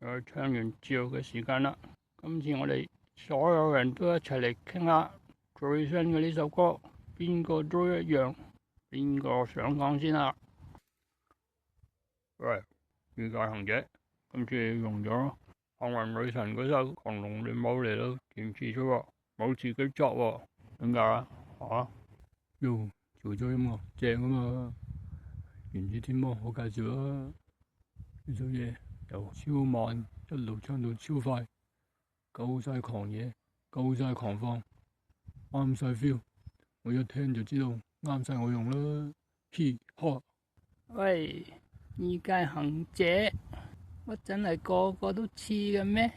又唱完照嘅時間啦。今次我哋所有人都一齊嚟傾下最新嘅呢首歌，邊個都一樣。邊個想講先啊？喂，御駕行者，今次用咗幸運女神嗰首《狂龍亂舞》嚟到填詞咗喎，冇自己作喎，點解啊？喲，做咗音樂正啊嘛！原子天魔我介紹啦，呢首嘢由超慢一路唱到超快，夠晒狂野，夠晒狂放，啱晒 feel。我一聽就知道啱晒我用啦。喂，御駕行者，乜真係個個都似嘅咩？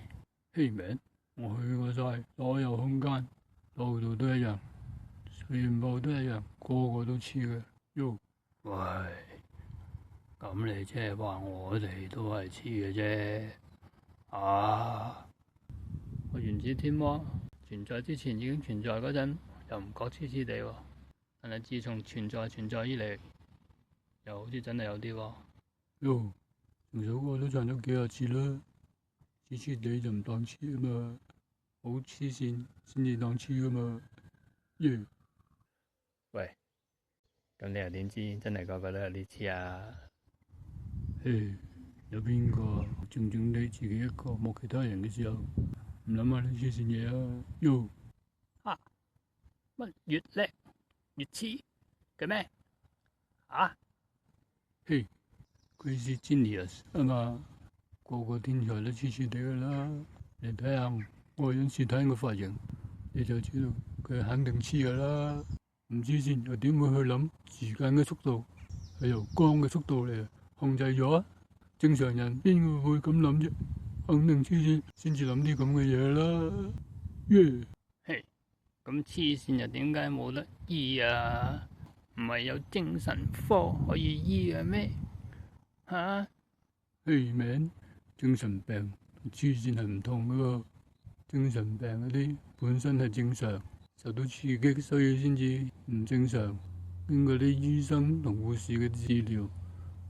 欺名，我去過晒所有空間，度度都一樣，全部都一樣，個個都似嘅。喲，喂，咁你即係話我哋都係似嘅啫？啊，個原子天魔存在之前已經存在嗰陣，又唔覺黐黐地喎，但係自從存在以嚟，又好似真係有啲喎。喲，成首歌都唱咗幾廿次啦，黐黐地就唔當黐啊嘛，好黐線先至當黐噶嘛。耶！喂，咁你又點知真係個個都有啲黐啊？嘿，有邊個靜靜地自己一個冇其他人嘅時候，唔諗下啲黐線嘢啊？喲！啊，乜越叻越黐嘅咩？啊？嘿，Crazy Genius 啊嘛，個個天才都黐黐地噶啦。你睇下愛因斯坦個髮型，你就知道佢肯定黐噶啦。唔黐線又點會去諗時間嘅速度係由光嘅速度嚟控制咗啊？正常人邊個會咁諗啫？肯定黐線先至諗啲咁嘅嘢啦。耶！嘿，咁黐線又點解冇得醫啊？唔係有精神科可以醫嘅咩？吓？嘿名，精神病同黐線係唔同噶喎。精神病嗰啲本身係正常，受到刺激所以先至唔正常。經過啲醫生同護士嘅治療，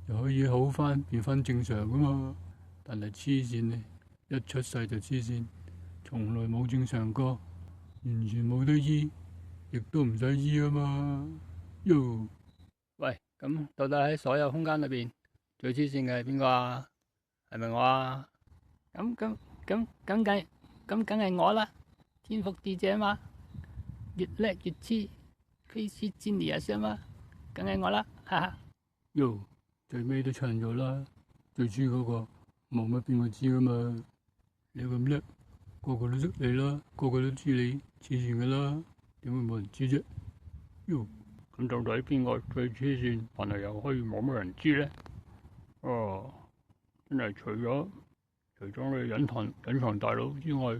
就可以好翻，變翻正常噶嘛。但係黐線呢，一出世就黐線，從來冇正常過，完全冇得醫，亦都唔使醫啊嘛。喲，喂，咁到底喺所有空間裏邊最黐線嘅係邊個啊？係咪我啊？咁梗係我啦，天復地者嘛，越叻越黐，Crazy Genius啊嘛，梗係我啦，哈哈。喲，最尾都唱咗啦，最黐嗰個冇乜邊個知噶嘛？你咁叻，個個都識你啦，個個都知你黐線噶啦，點會冇人知啫？喲，咁到底邊個最黐線，但係又可以冇乜人知咧？哦，真係除咗你隱藏大佬之外，